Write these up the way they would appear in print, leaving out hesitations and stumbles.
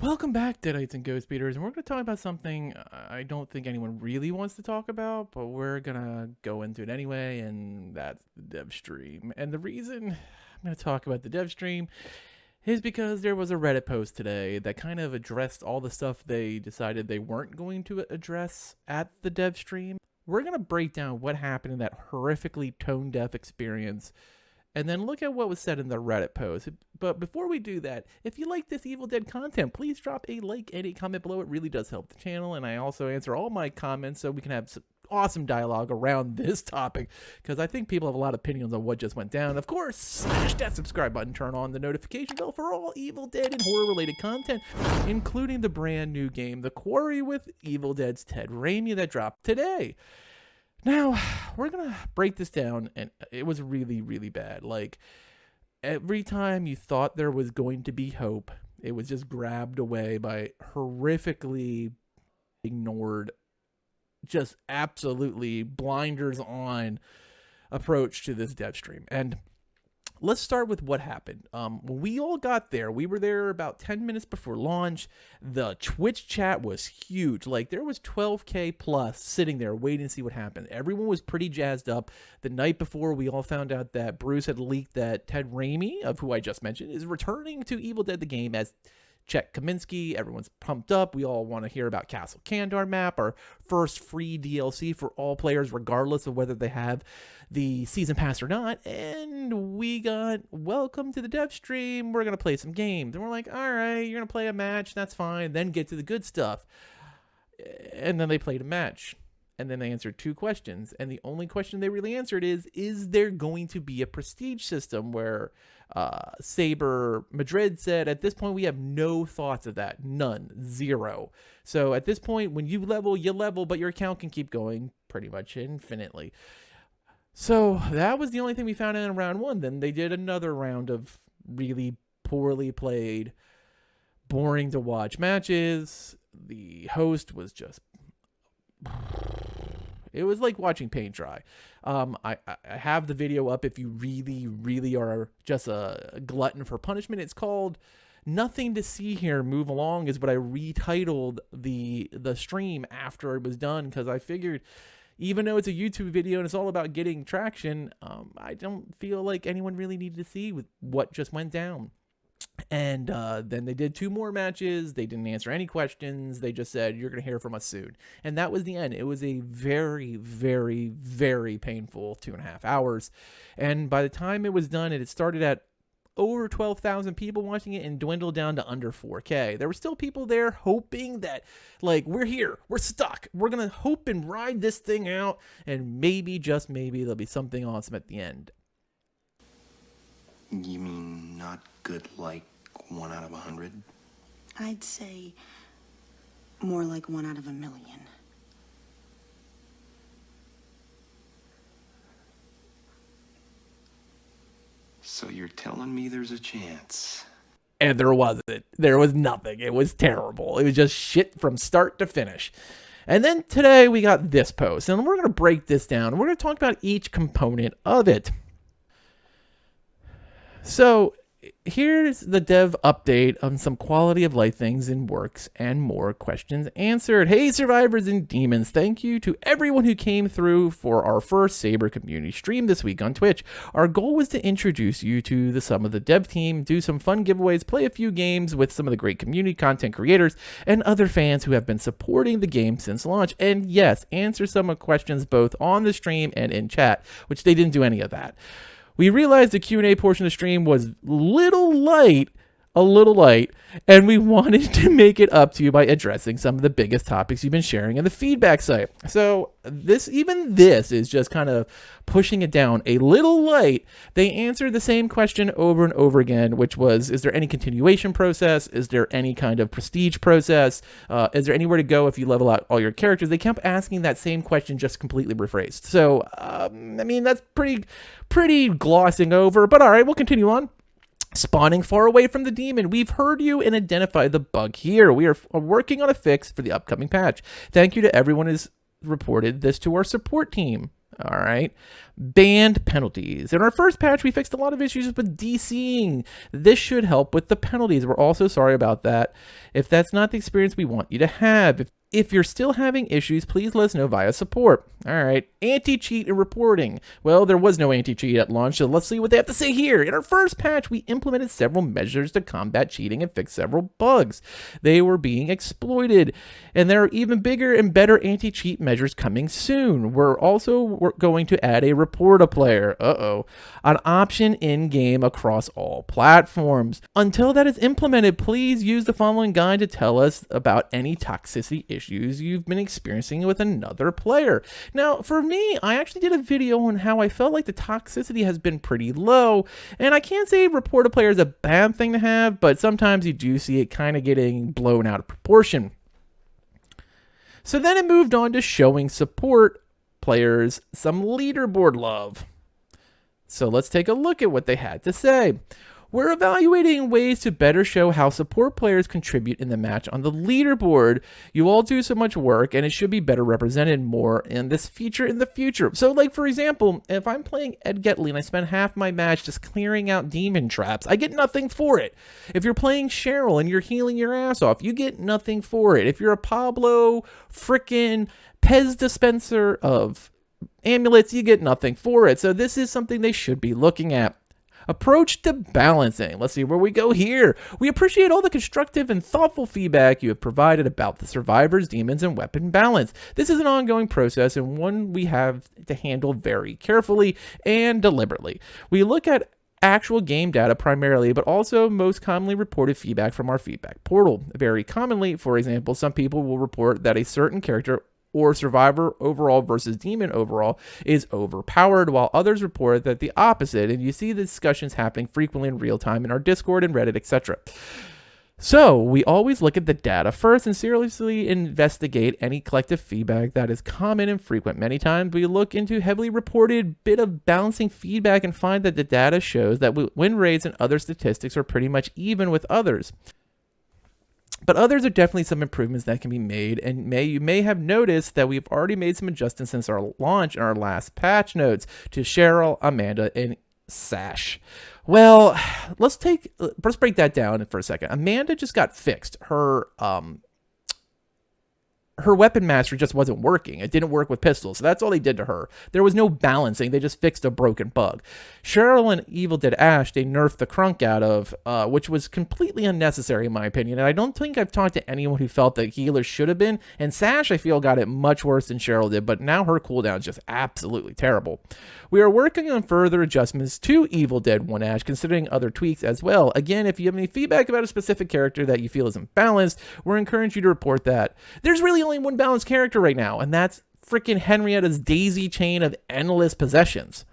Welcome back, Deadites and Ghost Beaters, and we're going to talk about something I don't think anyone really wants to talk about, but we're going to go into it anyway, and that's the dev stream. And the reason I'm going to talk about the dev stream is because there was a Reddit post today that kind of addressed all the stuff they decided they weren't going to address at the dev stream. We're going to break down what happened in that horrifically tone-deaf experience and then look at what was said in the Reddit post. But before we do that, if you like this Evil Dead content, please drop a like and a comment below. It really does help the channel, and I also answer all my comments so we can have some awesome dialogue around this topic, because I think people have a lot of opinions on what just went down. Of course, smash that subscribe button, turn on the notification bell for all Evil Dead and horror-related content, including the brand new game, The Quarry with Evil Dead's Ted Raimi, that dropped today. Now, we're going to break this down, and it was really, really bad. Like, every time you thought there was going to be hope, it was just grabbed away by horrifically ignored, just absolutely blinders on approach to this dev stream. And let's start with what happened. When we all got there, we were there about 10 minutes before launch. The Twitch chat was huge. Like, there was 12K plus sitting there waiting to see what happened. Everyone was pretty jazzed up. The night before, we all found out that Bruce had leaked that Ted Raimi, of who I just mentioned, is returning to Evil Dead the game as Chet Kaminsky. Everyone's pumped up. We all want to hear about Castle Kandar map, our first free DLC for all players, regardless of whether they have the season pass or not. And we got welcome to the dev stream. We're going to play some games. And we're like, all right, you're going to play a match. That's fine. Then get to the good stuff. And then they played a match. And then they answered two questions. And the only question they really answered is there going to be a prestige system, where Saber Madrid said, at this point, we have no thoughts of that. None. Zero. So at this point, when you level, but your account can keep going pretty much infinitely. So that was the only thing we found out in round one. Then they did another round of really poorly played, boring to watch matches. The host was just... it was like watching paint dry. I have the video up if you really, really are just a glutton for punishment. It's called Nothing to See Here, Move Along, is what I retitled the stream after it was done, because I figured, even though it's a YouTube video and it's all about getting traction, I don't feel like anyone really needed to see with what just went down. And then they did two more matches. They didn't answer any questions. They just said, you're going to hear from us soon. And that was the end. It was a very, very, very painful 2.5 hours. And by the time it was done, it had started at over 12,000 people watching it and dwindled down to under 4K. There were still people there hoping that, like, we're here, we're stuck, we're going to hope and ride this thing out, and maybe, just maybe, there'll be something awesome at the end. You mean not good like 1 out of 100? I'd say more like 1 out of 1,000,000. So you're telling me there's a chance? And there wasn't. There was nothing. It was terrible. It was just shit from start to finish. And then today we got this post, and we're going to break this down. We're going to talk about each component of it. So here's the dev update on some quality of life things in works and more questions answered. Hey, survivors and demons, thank you to everyone who came through for our first Saber community stream this week on Twitch. Our goal was to introduce you to some of the dev team, do some fun giveaways, play a few games with some of the great community content creators and other fans who have been supporting the game since launch. And yes, answer some of the questions both on the stream and in chat, which they didn't do any of that. We realized the Q&A portion of the stream was a little light, and we wanted to make it up to you by addressing some of the biggest topics you've been sharing in the feedback site. So this is just kind of pushing it down a little light. They answered the same question over and over again, which was, is there any continuation process? Is there any kind of prestige process? Is there anywhere to go if you level out all your characters? They kept asking that same question, just completely rephrased. So, I mean, that's pretty glossing over, but all right, we'll continue on. Spawning far away from the demon. We've heard you and identified the bug here. We are working on a fix for the upcoming patch. Thank you to everyone who's reported this to our support team. All right. Banned penalties. In our first patch, we fixed a lot of issues with DCing. This should help with the penalties. We're also sorry about that. If that's not the experience we want you to have, if you're still having issues, please let us know via support. All right. Anti-cheat and reporting. Well, there was no anti-cheat at launch, so let's see what they have to say here. In our first patch, we implemented several measures to combat cheating and fix several bugs. They were being exploited, and there are even bigger and better anti-cheat measures coming soon. We're going to add a report-a-player, an option in-game across all platforms. Until that is implemented, please use the following guide to tell us about any toxicity issues you've been experiencing with another player. Now, for me, I actually did a video on how I felt like the toxicity has been pretty low, and I can't say report-a-player is a bad thing to have, but sometimes you do see it kind of getting blown out of proportion. So then it moved on to showing support players some leaderboard love. So let's take a look at what they had to say. We're evaluating ways to better show how support players contribute in the match on the leaderboard. You all do so much work, and it should be better represented more in this feature in the future. So, like, for example, if I'm playing Ed Getley and I spend half my match just clearing out demon traps, I get nothing for it. If you're playing Cheryl and you're healing your ass off, you get nothing for it. If you're a Pablo frickin' Pez dispenser of amulets, you get nothing for it. So this is something they should be looking at. Approach to balancing. Let's see where we go here. We appreciate all the constructive and thoughtful feedback you have provided about the survivors, demons, and weapon balance. This is an ongoing process and one we have to handle very carefully and deliberately. We look at actual game data primarily, but also most commonly reported feedback from our feedback portal. Very commonly, for example, some people will report that a certain character or survivor overall versus demon overall is overpowered, while others report that the opposite, and you see the discussions happening frequently in real time in our Discord and Reddit, etc. So we always look at the data first and seriously investigate any collective feedback that is common and frequent. Many times we look into heavily reported bit of balancing feedback and find that the data shows that win rates and other statistics are pretty much even with others. But others are definitely some improvements that can be made, and you may have noticed that we've already made some adjustments since our launch in our last patch notes to Cheryl, Amanda, and Sash. Well, let's break that down for a second. Amanda just got fixed. Her weapon mastery just wasn't working. It didn't work with pistols, so that's all they did to her. There was no balancing. They just fixed a broken bug. Cheryl and Evil Dead Ash, they nerfed the crunk out of, which was completely unnecessary in my opinion, and I don't think I've talked to anyone who felt that healers should have been, and Sash, I feel, got it much worse than Cheryl did, but now her cooldown is just absolutely terrible. We are working on further adjustments to Evil Dead 1 Ash, considering other tweaks as well. Again, if you have any feedback about a specific character that you feel isn't balanced, we're encouraging you to report that. There's really only one balanced character right now, and that's freaking Henrietta's daisy chain of endless possessions.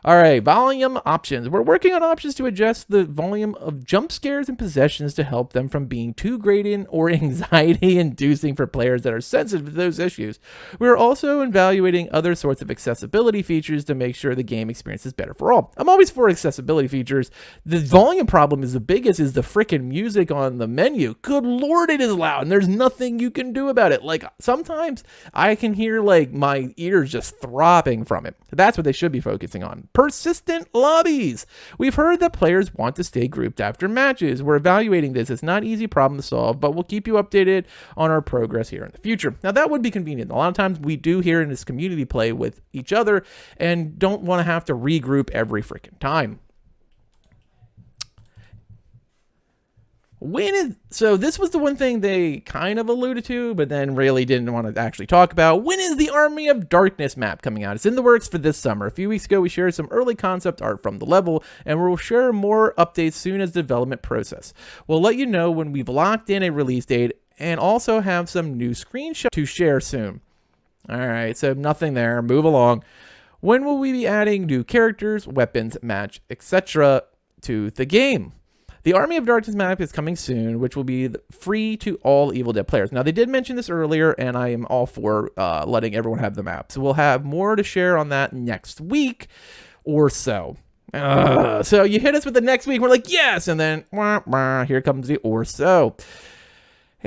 All right, volume options. We're working on options to adjust the volume of jump scares and possessions to help them from being too grating or anxiety-inducing for players that are sensitive to those issues. We're also evaluating other sorts of accessibility features to make sure the game experience is better for all. I'm always for accessibility features. The volume problem is the biggest, is the freaking music on the menu. Good Lord, it is loud, and there's nothing you can do about it. Like, sometimes I can hear, like, my ears just throbbing from it. That's what they should be focusing on. Persistent lobbies. We've heard that players want to stay grouped after matches. We're evaluating this. It's not an easy problem to solve, but we'll keep you updated on our progress here in the future. Now, that would be convenient. A lot of times we do here in this community play with each other and don't want to have to regroup every freaking time. So this was the one thing they kind of alluded to, but then really didn't want to actually talk about. When is the Army of Darkness map coming out? It's in the works for this summer. A few weeks ago, we shared some early concept art from the level, and we'll share more updates soon as the development process. We'll let you know when we've locked in a release date and also have some new screenshots to share soon. All right, so nothing there. Move along. When will we be adding new characters, weapons, match, etc. to the game? The Army of Darkness map is coming soon, which will be free to all Evil Dead players. Now, they did mention this earlier, and I am all for letting everyone have the map. So we'll have more to share on that next week or so. So you hit us with the next week. We're like, yes, and then here comes the or so.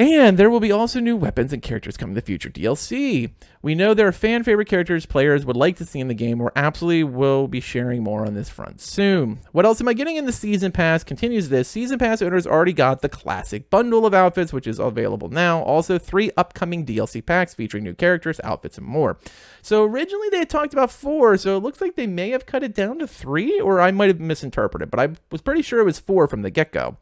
And there will be also new weapons and characters coming in the future DLC. We know there are fan favorite characters players would like to see in the game. We're absolutely will be sharing more on this front soon. What else am I getting in the Season Pass? Continues this. Season Pass owners already got the classic bundle of outfits, which is available now. Also 3 upcoming DLC packs featuring new characters, outfits, and more. So originally they had talked about 4, so it looks like they may have cut it down to 3, or I might have misinterpreted, but I was pretty sure it was 4 from the get-go.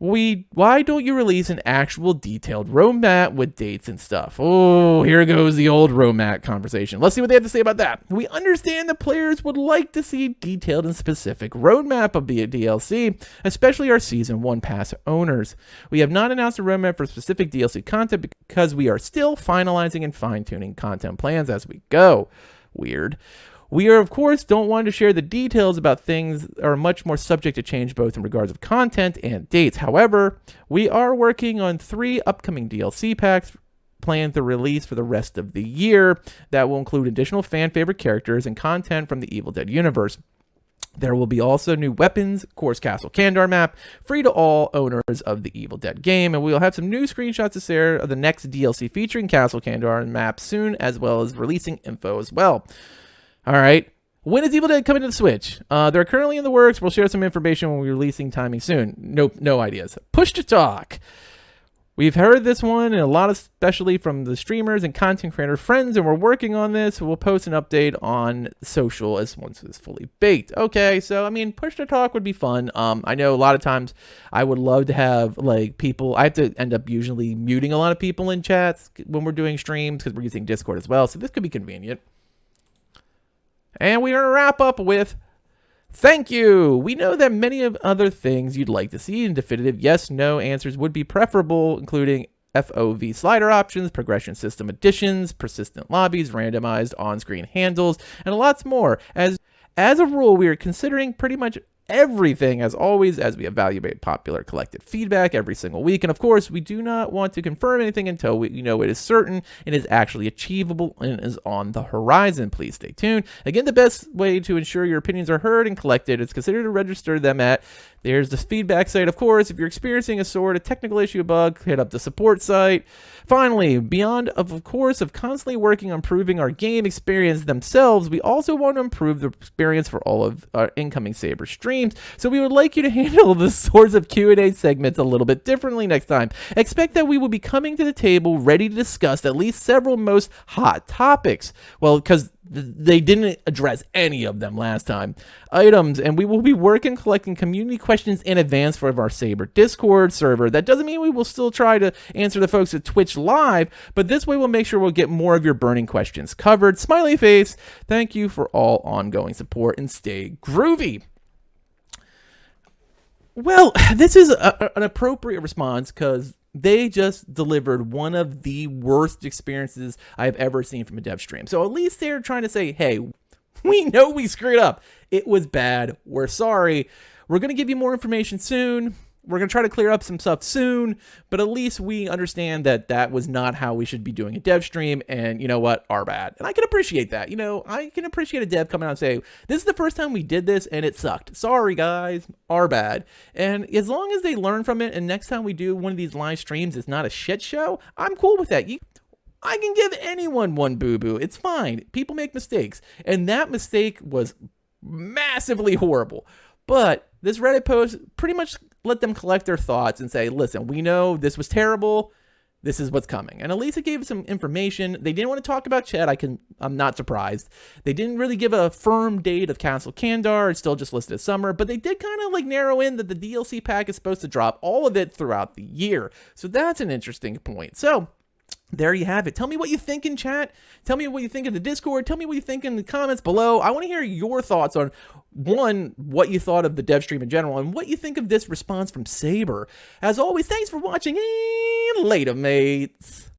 Why don't you release an actual detailed roadmap with dates and stuff? Oh, here goes the old roadmap conversation. Let's see what they have to say about that. We understand the players would like to see detailed and specific roadmap of the DLC, especially our Season 1 Pass owners. We have not announced a roadmap for specific DLC content because we are still finalizing and fine-tuning content plans as we go. Weird. We are, of course, don't want to share the details about things that are much more subject to change both in regards of content and dates. However, we are working on 3 upcoming DLC packs planned to release for the rest of the year that will include additional fan favorite characters and content from the Evil Dead universe. There will be also new weapons, of course, Castle Kandar map, free to all owners of the Evil Dead game, and we will have some new screenshots to share of the next DLC featuring Castle Kandar map soon, as well as releasing info as well. All right. When is Evil Dead coming to the Switch? They're currently in the works. We'll share some information when we're releasing timing soon. No ideas. Push to talk. We've heard this one and a lot, especially from the streamers and content creator friends, and we're working on this. We'll post an update on social as once it's fully baked. Okay, so I mean, push to talk would be fun. I know a lot of times I would love to have like people. I have to end up usually muting a lot of people in chats when we're doing streams because we're using Discord as well. So this could be convenient. And we're going to wrap up with thank you. We know that many of other things you'd like to see in definitive yes, no answers would be preferable, including FOV slider options, progression system additions, persistent lobbies, randomized on-screen handles, and lots more. As a rule, we are considering pretty much everything as always as we evaluate popular collective feedback every single week. And of course, we do not want to confirm anything until we know it is certain and is actually achievable and is on the horizon. Please stay tuned. Again, the best way to ensure your opinions are heard and collected is consider to register them at there's the feedback site. Of course, if you're experiencing a technical issue, bug, hit up the support site. Finally, beyond of course of constantly working on improving our game experience themselves, we also want to improve the experience for all of our incoming Saber streams. So we would like you to handle the sorts of Q&A segments a little bit differently next time. Expect that we will be coming to the table ready to discuss at least several most hot topics. Well, because they didn't address any of them last time. Items, and we will be working collecting community questions in advance for our Saber Discord server. That doesn't mean we will still try to answer the folks at Twitch Live, but this way we'll make sure we'll get more of your burning questions covered. Smiley face. Thank you for all ongoing support and stay groovy. Well, this is an appropriate response because they just delivered one of the worst experiences I've ever seen from a dev stream. So at least they're trying to say, hey, we know we screwed up. It was bad. We're sorry. We're going to give you more information soon. We're going to try to clear up some stuff soon, but at least we understand that that was not how we should be doing a dev stream, and you know what? Our bad. And I can appreciate that. You know, I can appreciate a dev coming out and say, this is the first time we did this, and it sucked. Sorry, guys. Our bad. And as long as they learn from it, and next time we do one of these live streams, it's not a shit show, I'm cool with that. I can give anyone one boo-boo. It's fine. People make mistakes. And that mistake was massively horrible. But this Reddit post pretty much let them collect their thoughts and say, listen, we know this was terrible. This is what's coming. And at least it gave some information. They didn't want to talk about Chet. I'm not surprised. They didn't really give a firm date of Castle Kandar. It's still just listed as summer, but they did kind of like narrow in that the DLC pack is supposed to drop all of it throughout the year. So that's an interesting point. So there you have it. Tell me what you think in chat. Tell me what you think in the Discord. Tell me what you think in the comments below. I want to hear your thoughts on, one, what you thought of the dev stream in general, and what you think of this response from Saber. As always, thanks for watching, and later, mates.